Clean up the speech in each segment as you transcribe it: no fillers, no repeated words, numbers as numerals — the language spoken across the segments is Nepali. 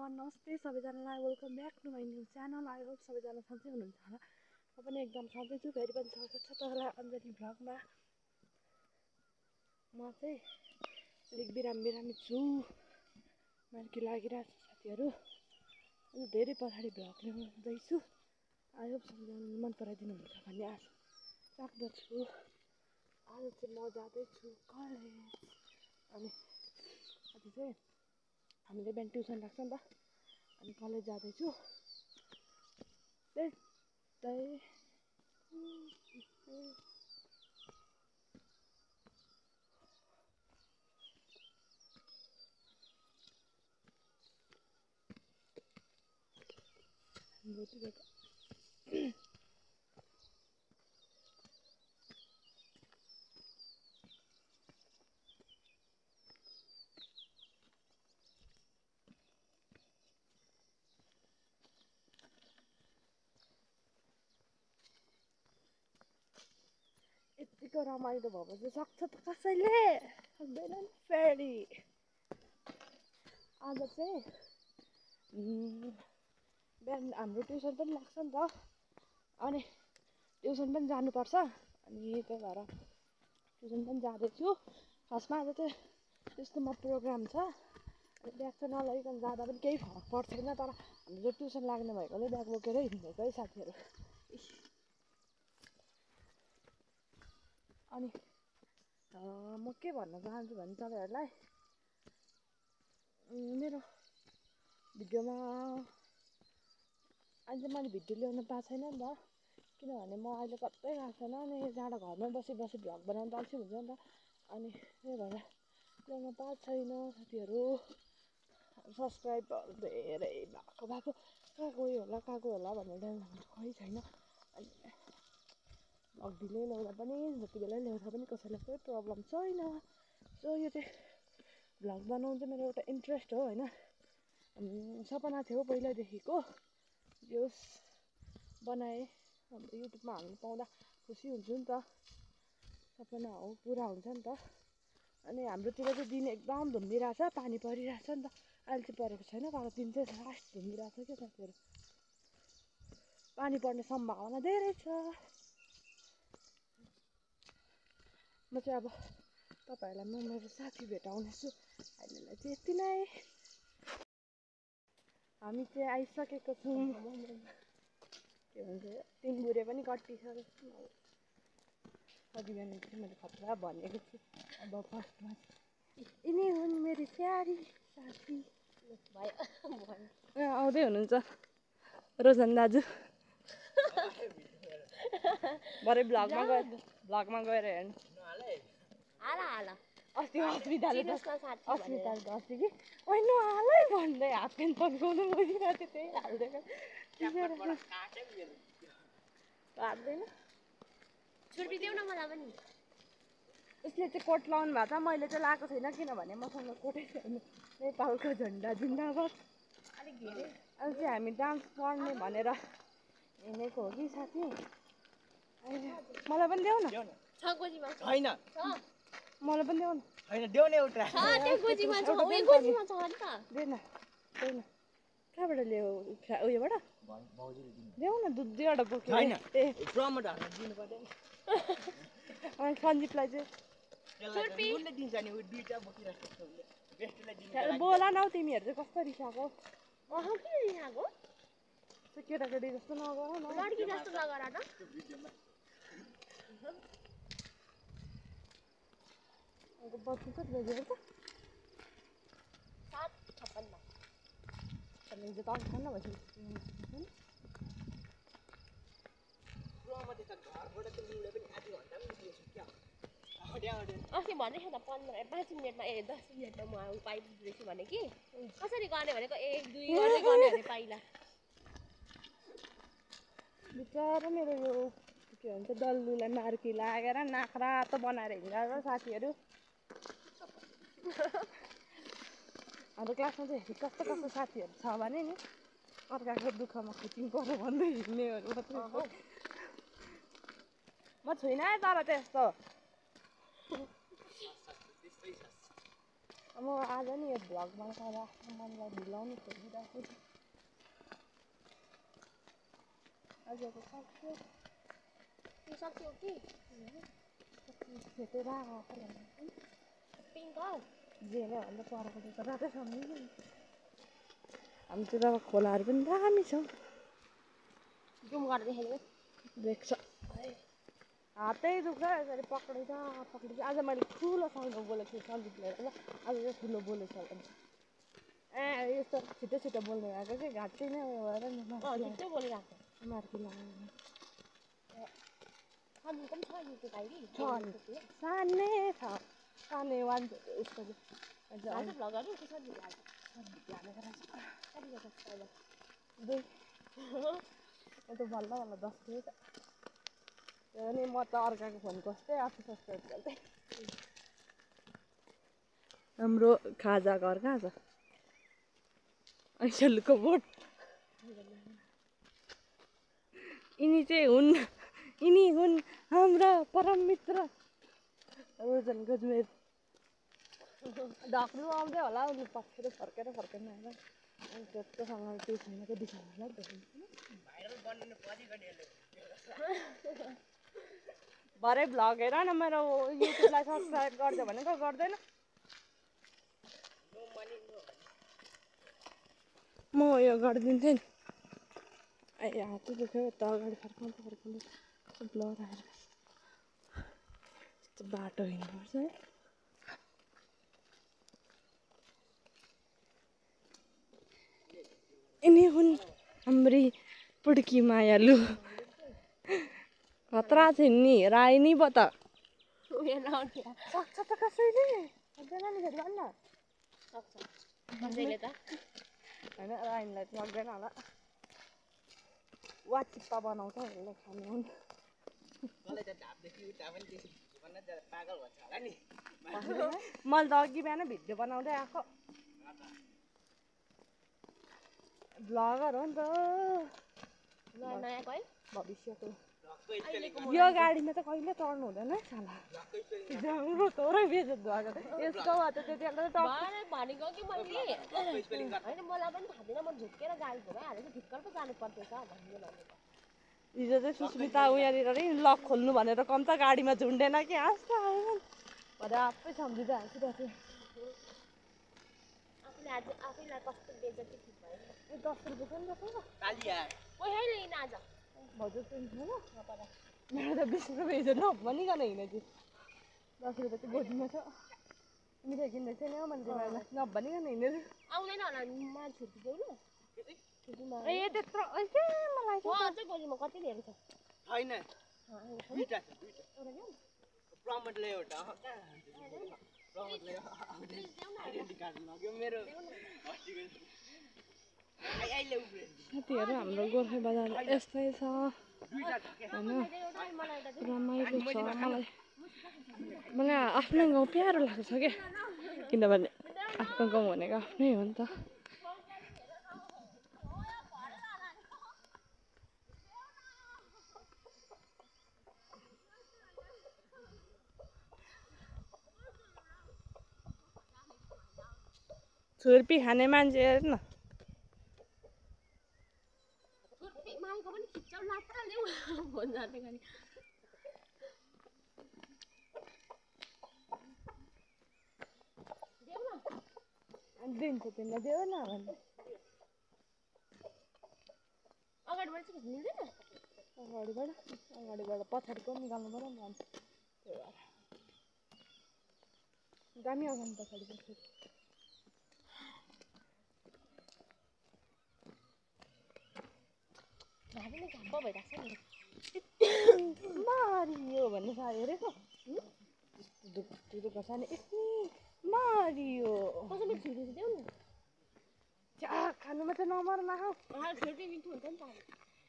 एभ्रिवान नमस्ते सबैजनालाई welcome back to my new channel I hope सबैजना सन्चै हुनुहुन्छ होला म पनि एकदम सन्चै छु फेरि पनि स्वागत छ तपाईँलाई अञ्जली भ्लगमा म चाहिँ अलिक बिरामी छु मार्की लागिरहेको छ साथीहरू अनि धेरै पछाडि भ्लग ल्याउँदैछु आई होप सबैजनाले मन पराइदिनुहुन्छ भन्ने आशा राख्दछु आज चाहिँ म जाँदैछु कलेज अनि आज चाहिँ हामीले बिहान ट्युसन राख्छ नि त अनि कलेज जाँदैछु त्यही यतिको रमाइलो भएपछि सक्छ त कसैले सक्दैन नि फेरि आज चाहिँ बिहान हाम्रो ट्युसन पनि लाग्छ नि त अनि ट्युसन पनि जानुपर्छ अनि त्यही भएर ट्युसन पनि जाँदैछु फर्स्टमा आज चाहिँ त्यस्तोमा प्रोग्राम छ अनि ब्याग चाहिँ नलगिकन जाँदा पनि केही फरक पर्दैन तर हाम्रो ट्युसन लाग्ने भएकोले ब्याग बोकेरै हिँडेको है साथीहरू अनि म के भन्न चाहन्छु भने तपाईँहरूलाई मेरो भिडियोमा अहिले मैले भिडियो ल्याउन पाएको छैन नि त किनभने म अहिले कतै गएको छैन अनि जाँदा घरमै बसी भ्लग बनाउनु त अल्छी हुन्छ नि त अनि त्यही भएर ल्याउन पाएको छैन साथीहरू सब्सक्राइबहरू धेरै भएको कहाँ गयो होला भनेर खै छैन अनि भ्लग ढिलै ल्याउँदा पनि जति बेला ल्याउँदा पनि कसैलाई केही प्रब्लम छैन सो यो चाहिँ भ्लग बनाउनु चाहिँ मेरो एउटा इन्ट्रेस्ट हो होइन सपना थियो पहिल्यैदेखिको जोस् बनाएँ हाम्रो युट्युबमा हाल्नु पाउँदा खुसी हुन्छु नि त सपना हो पुरा हुन्छ नि त अनि हाम्रोतिर चाहिँ दिन एकदम धुम्मिरहेछ पानी परिरहेछ नि त अहिले चाहिँ परेको छैन तर दिन चाहिँ लास्ट धुम्मिरहेछ क्या साथीहरू पानी पर्ने सम्भावना धेरै छ म चाहिँ अब तपाईँहरूलाई म मेरो साथी भेटाउनेछु अहिलेलाई चाहिँ यति नै हामी चाहिँ आइसकेको छौँ के भन्छ तिनबुरे पनि कटिसकेको अघि बिहान चाहिँ मैले खतरा भनेको छु अब फर्स्टमा यिनी हुन् मेरो प्यारी साथी आउँदै हुनुहुन्छ रोशन दाजु भरे भ्लगमा गएर हेर्नु अस्ति अस्मिताले त अस्ति कि ओइनु हालै भन्दै हाफ प्यान्ट तन्काउनु बसिरहेको थियो त्यही हालिदिएको काट्दैन छुर्पिदेऊ न मलाई पनि उसले चाहिँ कोट लाउनु भएको छ मैले चाहिँ लगाएको छैन किनभने मसँग कोटै छैन नेपालको झन्डा जिन्दाबाद अलिक धेरै अहिले चाहिँ हामी डान्स गर्ने भनेर हिँडेको हो कि साथी मलाई पनि देऊ न छ गोजीमा छैन मलाई पनि देऊ न हैन देउने एउटा त्यो गोजीमा छ उयो गोजीमा छ नि त देन कहाँबाट ल्याऊ उयोबाट देऊ न दुईवटा बोक्यो छैन ए प्रमोट हाल्न दिनु पर्दैन अनि सञ्जीपलाई चाहिँ त्यसलाई कुनले दिन्छ नि उ दुईटा बोकिराख्छ उसले बेस्टलाई दिनु बोला न हौ तिमीहरू चाहिँ कस्तो रिसाएको किन रिसाएको त्यो केटाकेटी जस्तो नगर न लड्की जस्तो नगर न बत्ती कति बजेको त 7:56 हिजो त अन्ठाउन्न भइसक्यो प्रमोट त घरबाट त लिँदै पनि आधी घन्टा पनि दिएछु क्या अस्ति भन्दै थियो त 5 मिनटमा 10 मिनटमा म पाइपुग्दैछु भने कि कसरी गर्ने भनेको 1 2 गर्दै गर्ने भने पाइला बिचरा मेरो यो के भन्छ डल्लुलाई मार्की लागेर नाक रातो बनाएर हिँडेर साथीहरू हाम्रो क्लासमा चाहिँ कस्तो कस्तो साथीहरू छ भने नि अर्काको दुःखमा खुचिङ गर भन्दै हिँड्नेहरू मात्रै हो म छुइनँ है तर त्यस्तो म आज नि यो भ्लग बनाएर आफ्नो मनलाई ढिलाउनु खोजिरहेको छु आजको सक्यो त्यो सक्यो कि भेटेर पिङ्क कलर जे नै भन्दा परको त रातै सम्झिन्छ नि हाम्रोतिर अब खोलाहरू पनि दामी छ जुम गरेर देखेको देख्छ हातै दुख्छ यसरी पक्रिन्छ आज मैले ठुलोसँग बोलेको थिएँ सन्जितले ल आज चाहिँ ठुलो बोलेछ भने यस्तो छिटो छिटो बोल्ने भएको कि घाँटी नै उयो भएर नि छिट्टै बोलिरहेको मार्की लाग्यो सन्जितको पनि छ युट्युब आइडी छ सानै छ सानै वान उसको हाल्छ भ्लगहरू त्यो सन्जित हाल्छ दुई म त बल्ल 10 थियो त अनि म त अर्काको फोन खोज्दै आफू सब्सक्राइब गर्दै हाम्रो खाजा घर कहाँ छ ऐसलको बोट यिनी हुन् हाम्रा परम मित्र रोजन गजमेर डाक्टु आउँदै होला उनी पछाडि फर्केर आएर अनि त्यस्तोसँग ट्युसनको दिशालाई देखाउँछ भरे भ्लग हेर न मेरो युट्युबलाई सब्सक्राइब गर्दै भनेको गर्दैन म यो गरिदिन्थेँ नि ए हात दुख्यो यता अगाडि फर्काउँदा ब्लर आएर यस्तो बाटो हिँड्नुपर्छ है यिनी हुन् हाम्री पुड्की मायालु खतरा छिन् नि राई नि पो त सक्छ त कसैले सक्दैन नि फेरि भन्न सक्छ कसैले त होइन राइनलाई सक्दैन होला वाचिप्पा बनाउँछ उसले खानु हुन् मलाई त ढापदेखि उता पनि त्यसरी भन्न पागल भन्छ होला नि मैले त अघि बिहान भिडियो बनाउँदै आएको भ्लगर हो नि त नयाँ है भविष्यको यो गाडीमा त कहिले चढ्नु हुँदैन है साला राम्रो थोरै बेजत भएको यसको भए त त्यति बेला त भनेको कि मैले होइन मलाई पनि थाहा थिएन म झुक्केर गाडी घुमाइहालेको ढिक्कर पो जानु पर्दैछ भनेको हिजो चाहिँ सुस्मिता उयानिर नि लक खोल्नु भनेर कम्ता गाडीमा झुन्डेन कि हाँस्छ भनेर आफै सम्झिँदै हाँसिरहेको थिएँ आफैलाई कस्तो बेजती ठिक भयो 10 रुपियाँ पनि रहेछ कालिया पहिल्यै लिन आज भाउजू चाहिँ छैन मेरो त 20 रुपियाँ हिजो नभनिकन हिँडेको 10 रुपियाँ चाहिँ गोजीमा छ मिठाई किन्दै थिएँ नि हौ मैले नभनिकन हिँडेको आउँदैन होला मा छुट्टी देऊ ए त्यत्रो मलाई चाहिँ गोलीमा कति लिएको छ छैन दुईटा छ प्रमोटले एउटा प्रमोटले आइडेन्टी कार्ड लग्यो मेरो आइले उब्रे साथीहरू हाम्रो गोर्खे बजार यस्तै छ होइन रमाइलो छ मलाई आफ्नै गाउँ प्यारो लाग्छ क्या किनभने आफ्नो गाउँ भनेको आफ्नै हो नि त छुर्पी खाने मान्छे हेर्नु न माइको पनि खिच्चाउ लाग्छ ल्याउ फोन जाँदै गरी दिन्छ तिमीलाई देऊ न भने अगाडिबाट चाहिँ खिच्नु मिल्दैन अगाडिबाट पछाडिको पनि निकाल्नु पऱ्यो नि अन्त त्यही भएर दामी आउँछ नि पछाडिको भाबीले झम्प भइरहेको छ नि मारियो भन्ने साडी हेरेको दुःख छ नि मारियो कसैले छुरी देऊ न चिया खानुमा चाहिँ नमर नखाऊ छुरी मिठो हुन्छ नि त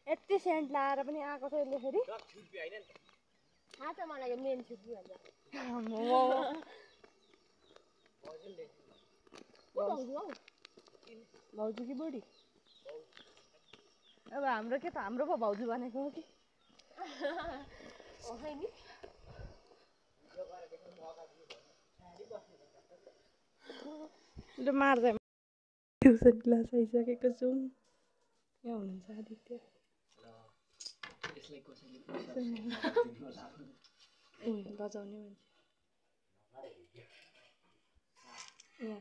यति सेन्ट लाएर पनि आएको छ यसले फेरि छुर्पी होइन नि थाहा छ मलाई यो मेन छुरी भन्छ भाउजू कि बुढी अब हाम्रो के त हाम्रो पो भाउजू भनेको हो कि ल मार्दै ट्युसन क्लास आइसकेको छौँ यहाँ हुनुहुन्छ आदित्य बजाउने मान्छे यहाँ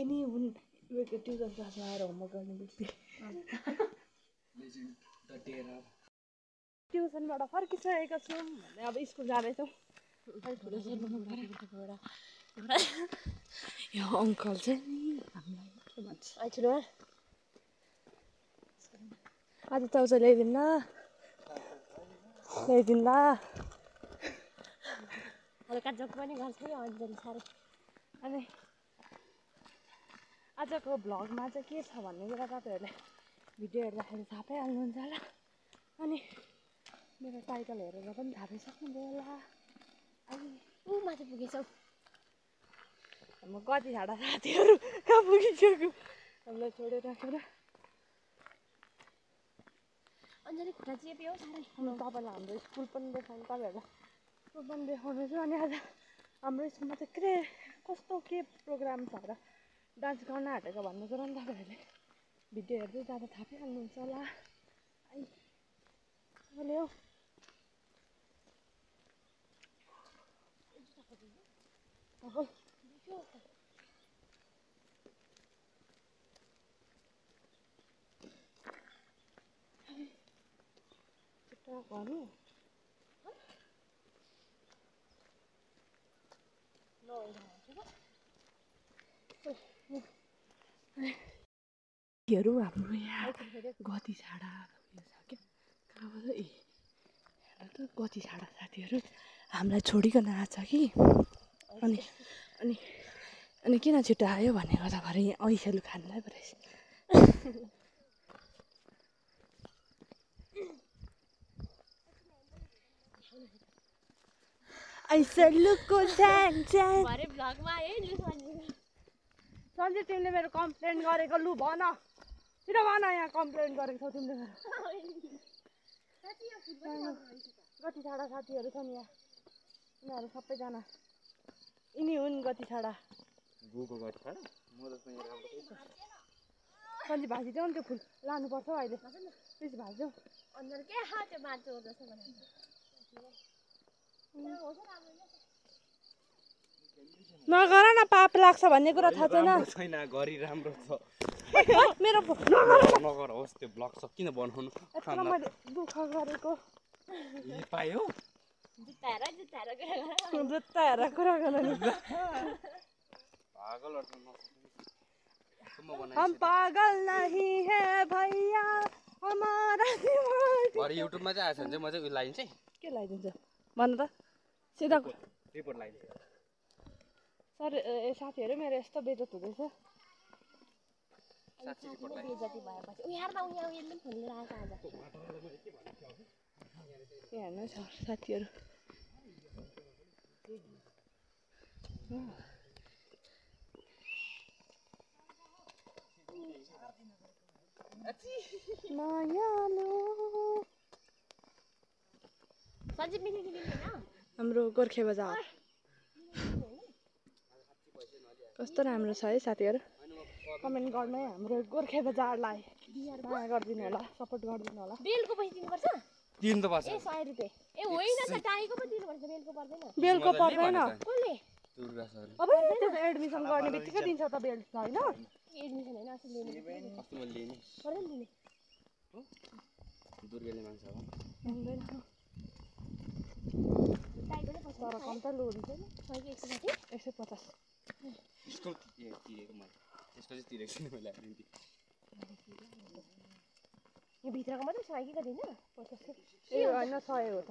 एनी ट्युसन क्लासमा आएर होमवर्क गर्ने व्यक्ति ट्युसनबाट फर्किसकेका छौँ भने अब स्कुल जाँदैछौँ यो अङ्कल चाहिँ नि हामीलाई के भन्छ आज चाउचा ल्याइदिन्न हल्का जोक पनि गर्छ नि अन्जली साह्रै अनि आजको भ्लगमा चाहिँ के छ भन्ने कुरा तपाईँहरूले भिडियो हेर्दाखेरि थाहा पाइहाल्नुहुन्छ होला अनि मेरो टाइटल हेरेर पनि थाहा पाइसक्नुभयो होला अनि ऊ माथि पुगेछौ म कति छाडा साथीहरू कहाँ पुगिसक्यो हामीलाई छोडेर राखेर अन्जली खुट्टा चेप्यो साह्रै तपाईँलाई हाम्रो स्कुल पनि देखाउनु तपाईँहरूलाई स्कुल पनि देखाउनेछु अनि आज हाम्रो स्कुलमा चाहिँ कस्तो के प्रोग्राम छ र डान्स गर्न आँटेको भन्ने कुरा नि तपाईँहरूले भिडियो हेर्दै जाँदा थाहा पाइहाल्नुहुन्छ होला ल्याऊ भन्नु हरू हाम्रो यहाँ गति छाडा उयो छ क्या कहाँबाट ए हेर त गति छाडा साथीहरू हामीलाई छोडिकन आएको छ कि अनि अनि अनि किन छिटो आयो भनेको त भरे यहाँ ऐसेलु खानुलाई पो रहेछ ऐसेलुको भरे भ्लगमा आयो नि सन्जय तिमीले मेरो कम्प्लेन गरेको लु भन छिटो भन यहाँ कम्प्लेन गरेको छौ तिमीले मेरो गति छाडा साथीहरू छन् यहाँ उनीहरू सबैजना यिनी हुन् गति छाडा सन्जी भाजिदेऊ नि त्यो फुल लानुपर्छ अहिले प्लिज भाजिदेऊ अन्जली के त्यो मान्छे जस्तो बनाएको नगर न पाप लाग्छ भन्ने कुरा थाहा छैन गरी राम्रो छ मेरो नगर होस् त्यो ब्लग सब किन बनाउनु मैले दुःख गरेको पायो जुत्ताएर कुरा गर्नु हम पागल नहीं है भैया हमारा भरे युट्युबमा चाहिँ आएछ भने चाहिँ म चाहिँ लगाइदिन्छु है के लगाइदिन्छ भन्नु त सिधा रिपोर्ट लगाइदिन्छु सर साथीहरू मेरो यस्तो बेइज्जत हुँदैछ बेइज्जती भएपछि उयारमा उयाले पनि फोन लिएर आएको आज यहाँ हेर्नु छ साथीहरू हाम्रो गोर्खे बजार कस्तो राम्रो छ है साथीहरू कमेन्ट गर्नु है हाम्रो गोर्खे बजारलाई माया गरिदिनु होला सपोर्ट गरिदिनु होला बेलको पैसा दिनुपर्छ दिनु त पर्छ ए 100 रुपैयाँ ए होइन त टाइको पनि दिनुपर्छ बेलको पर्दैन बेलको पर्दैन कसले अब त्यो एडमिसन गर्ने बित्तिकै दिन्छ त बेल हैन एडमिसन हैन असली लिने कस्तो मैले लिएँ नि पर्दैन दिने दुर्गाले मान्छ हो हुँदैन टाइ पनि पैसा तर कम त लु हुन्छ नि 150 स्कुल तिरेको मैले त्यसको चाहिँ तिरेको छैन मैले आइडेन्टी यो भित्रको मात्रै 100 कि कति हैन 50 ए हैन 100 हो त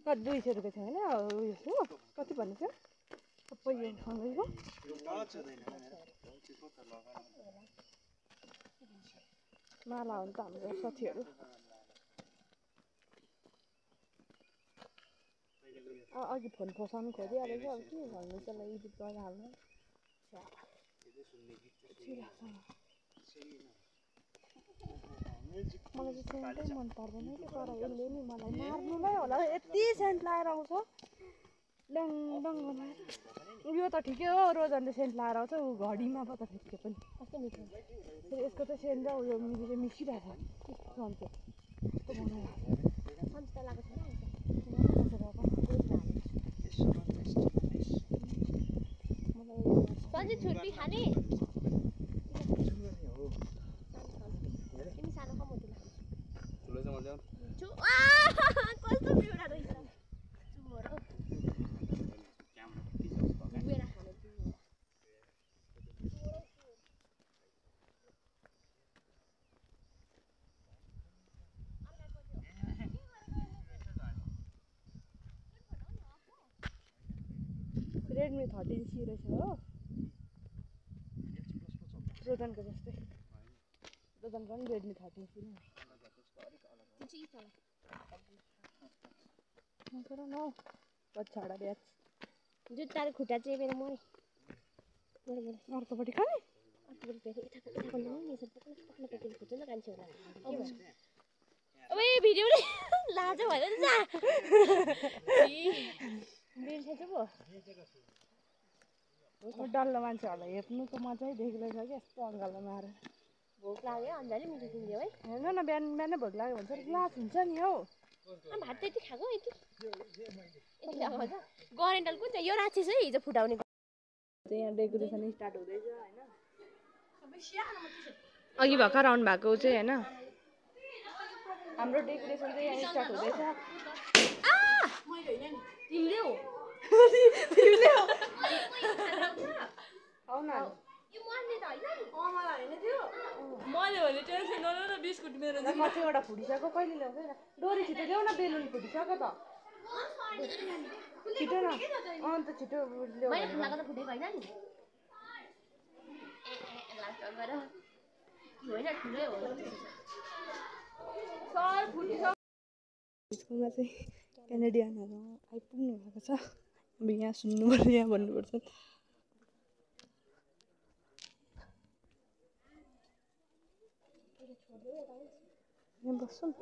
कति 200 रुपैयाँ छ हैन उयो हो कति भन्नु छ सबै यो सँगैको माला हो नि त हाम्रो साथीहरू अघि फोन फसाउनु खोजिहालेको अब के भन्नु त्यसलाई एडिट गरेर हाल्नु मलाई चाहिँ सेन्टै मन पर्दैन कि तर यसले नि मलाई मार्नु नै होला यति सेन्ट लाएर आउँछ डङ डङ बनाएर यो त ठिकै हो रोजनले सेन्ट लाएर आउँछ ऊ घडीमा पो त फेरि पनि कस्तो मिठो फेरि यसको चाहिँ सेन्ट र उयो मिलेर मिसिरहेको छ सन्चो कस्तो बनायो सन्च त लागेको छैन सन्चै छुर्पी खाने तिमी सानो कम हुँदैन कस्तो पिउरा रहेछ चुमोरो डुबेर खाने चुमोरो रेडमी 13C रहेछ हो रोजनको जस्तै रोजनको पनि रेडमी 13C नै हो पछाडा ब्याच जुत्ताको खुट्टा चेपेर मरे अर्कोपट्टि खाने अर्कोपट्टि फेरि यताको यसो पक्न पक्न खोज्छ नि त कान्छे होला अब ए भिडियो लाज भएर नि जा बिर्सेछु पो डल्लो मान्छेहरूलाई हेप्नु त मजै देखिँदैछ कि यस्तो अङ्गालो मारेर भोक लाग्यो अन्जाले मिठो किनिदियो है हेर्नु न बिहान बिहानै भोक लाग्यो भने चाहिँ ग्लास हुन्छ नि हौ भात त यति खाएको यति खाएको छ गरेन्टल कुन चाहिँ यो राक्षस है हिजो फुटाउने यहाँ डेकोरेसन स्टार्ट हुँदैछ होइन अघि भर्खर आउनु भएको चाहिँ होइन हाम्रो डेकोरेसन चाहिँ यहाँ स्टार्ट हुँदैछ तिमीले हो आउ न यो मर्ने त होइन मलाई होइन त्यो मैले भने टेन्सन नलिनु न बिस्कुट मेरो कतिवटा फुटिसक्यो कहिले ल्याउँछ डोरी छिटो ल्याउ न बेलुन फुटिसक्यो त छिटो न अन्त छिटो ल्याउ मैले फुलाको त फुटेको होइन नि होइन ठुलै हो सर फुटिसक्यो स्कुलमा चाहिँ क्यानेडियनहरू आइपुग्नु भएको छ अब यहाँ सुन्नु पर्छ यहाँ भन्नुपर्छ यहाँ बस्छु नि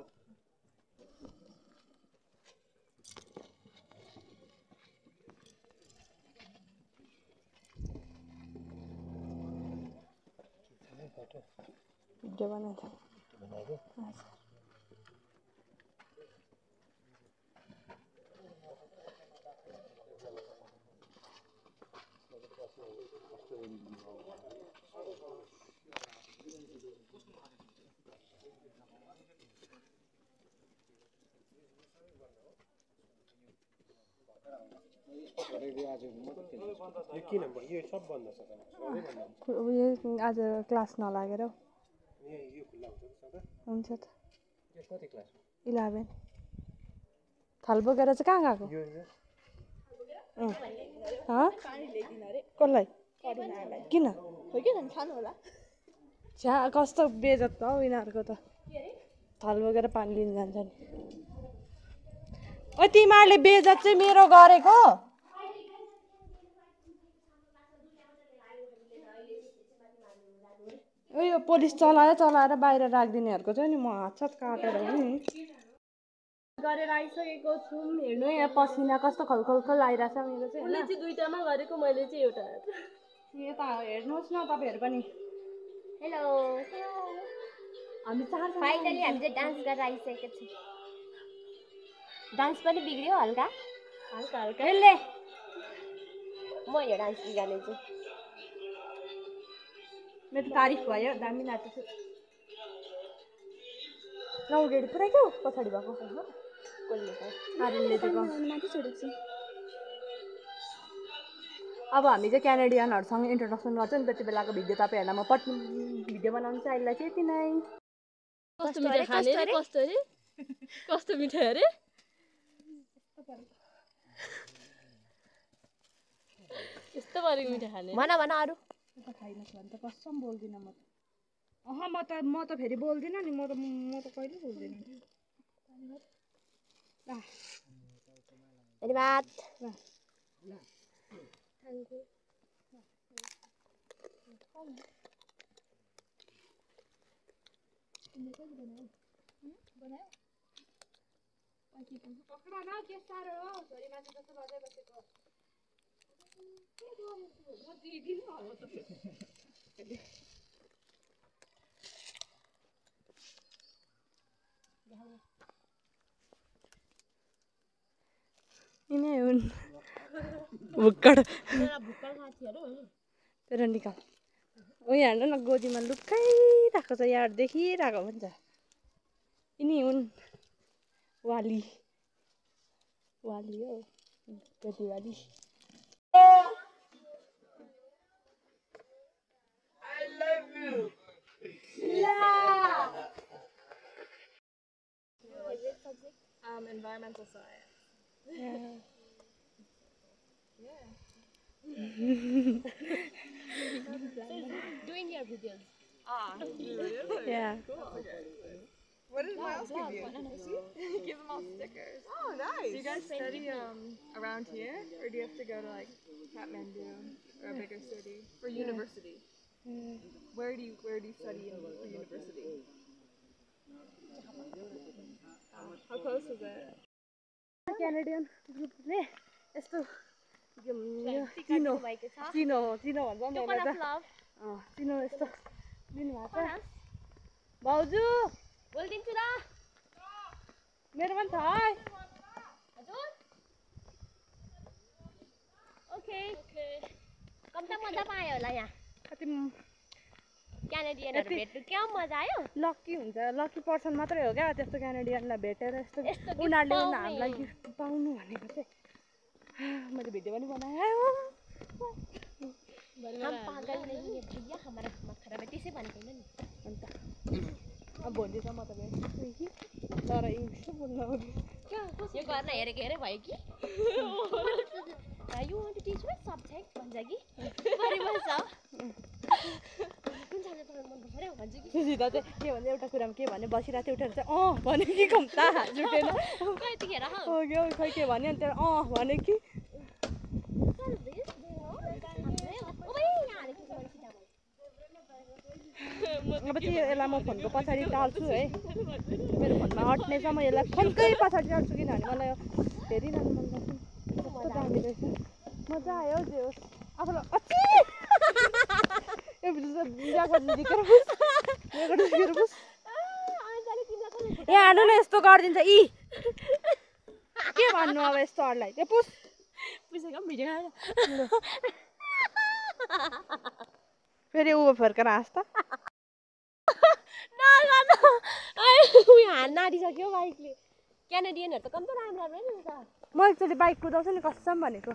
भिडियो बनाउँछ आज क्लास नलागेर हुन्छ त 11 थाल बोकेर चाहिँ कहाँ गएको कसलाई किन छ्या कस्तो बेजत त हौ यिनीहरूको त थाल बोकेर पानी लिन जान्छ नि ओ तिमीहरूले बेजत चाहिँ मेरो गरेको यो पुलिस चलाएर बाहिर राखिदिनेहरूको चाहिँ नि म हातसात काटेर हो नि गरेर आइसकेको छु हेर्नु यहाँ पसिना कस्तो खलखल आइरहेछ मेरो चाहिँ उसले चाहिँ दुईटामा गरेको मैले चाहिँ एउटा यता हेर्नुहोस् न तपाईँहरू पनि हेलो हामी चार फाइनली हामी चाहिँ डान्स गरेर आइसकेको छौँ डान्स पनि बिग्रियो हल्का हल्का यसले म यो डान्स बिगार्ने चाहिँ मेरो तारिफ भयो दामी नाच्छु नौडेडी पुरै क्या पछाडि भएको आर्यनले चाहिँ अब हामी चाहिँ क्यानेडियनहरूसँग इन्ट्रोडक्सन गर्छ नि त्यति बेलाको भिडियो तपाईँहरूलाई म भिडियो बनाउनु चाहिँ अहिले चाहिँ यति नै कस्तो मिठाई खाने रे कस्तो मिठाई अरे यस्तो पारेको मिठाई खाने भन अरू खाइनस् भने त कसम बोल्दिनँ म त म त फेरि बोल्दिनँ नि म त कहिले बोल्दिनँ धन्यवाद पक्रा न के साह्रो हो छोरी मान्छे जस्तो बजाइ बसेको के गर्नु म दिदिन होला त यिनै हुन् भुक्कड मेरा भुक्कड साथीहरु तेरो निकाल उही हाल्नु न गोजीमा लुकाइरहेको छ यार देखिरहेको पनि छ यिनी हुन् वाली वाली हो गोजी वाली I love you. Environmental science. Doing your videos. yeah What did Miles give you? Give them all stickers. Oh, nice. Do you guys study around here, or do you have to go to like Kathmandu or a bigger city for university? Where do you study for university? How close is it? Canadian ग्रुपले यस्तो चिनो भएको छ चिनो चिनो भन्छ नि Coconut love. चिनो यस्तो दिनुभएको छ भाउजू बोलिदिन्छु ल मेरो पनि छ है हजुर ओके कम त मजा पायो होला यहाँ कति क्यानाडियनहरु भेट्नु क्या मजा आयो लकी हुन्छ लकी पर्सन मात्रै हो क्या त्यस्तो क्यानाडियनलाई भेटेर यस्तो यस्तो gift उनीहरूले पाउने। हामीलाई गिफ्ट पाउनु भनेको चाहिँ मैले भिडियो पनि बनाएँ हम पागल नहीं है भैया हमारा दिमाग खराब है त्यसै भनेको होइन नि अन्त अब भोलि त म त भेट्छु कि तर इङ्ग्लिस बोल्न आउँदैन यो गर्न हेरेको हेरे भयो कि you want to teach me subject भन्छ कि बढी मजा कुन सब्जेक्ट पढाउनु मन पर्छ रे भन्छ कि सुजिता चाहिँ के भन्छ एउटा कुरामा के भने बसिरहेको थियो उठेर चाहिँ भने कि कम्ता जुटेन कतिखेर हौ हो क्या खै के भन्यो अनि त्यहाँ भने कि अब चाहिँ यसलाई म फोनको पछाडि टाल्छु है मेरो फोनमा अट्नेछ म यसलाई फोनकै पछाडि टाल्छु किनभने मलाई हेरिरहनु मन लाग्छ कस्तो दामी रहेछ मजा आयो जे होस् आफूलाई अति यो भिडियो झिकेर पुस यहाँ हाल्नु न यस्तो गरिदिन्छ यी के भन्नु अब यस्तोहरूलाई त्यो पुस पुसेको भिडियो फेरि ऊ फर्केर हाँस त हान्न आँटिसक्यो बाइकले क्यानाडियनहरू त कम त राम्रो राम्रो नि त म एकचोटि बाइक कुदाउँछु नि कसम भनेको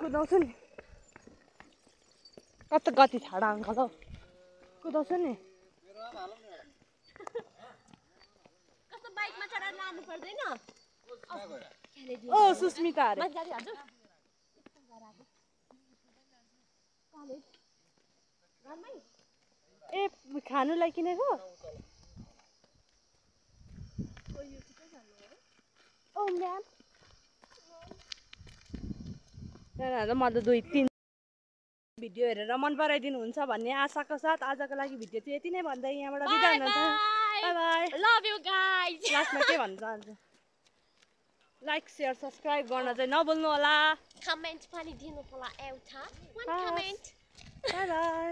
कुदाउँछु नि कस्तो गति छाडा अङ्कल हौ कुदाउँछु नि कस्तो बाइकमा चढाएर लानु पर्दैन ओ सुस्मिता अरे मजाले हजुर कलेज घरमै ए खानुलाई किनेको ओ म्याम म त 2-3 भिडियो हेरेर मन पराइदिनुहुन्छ भन्ने आशाको साथ आजको लागि भिडियो चाहिँ यति नै भन्दै यहाँबाट बिदा हुनुहुन्छ bye bye love you guys लास्टमा के भन्छ आज लाइक शेयर सब्स्क्राइब गर्न चाहिँ नभुल्नु होला कमेन्ट पनि दिनु होला एउटा कमेन्ट बाइ बाइ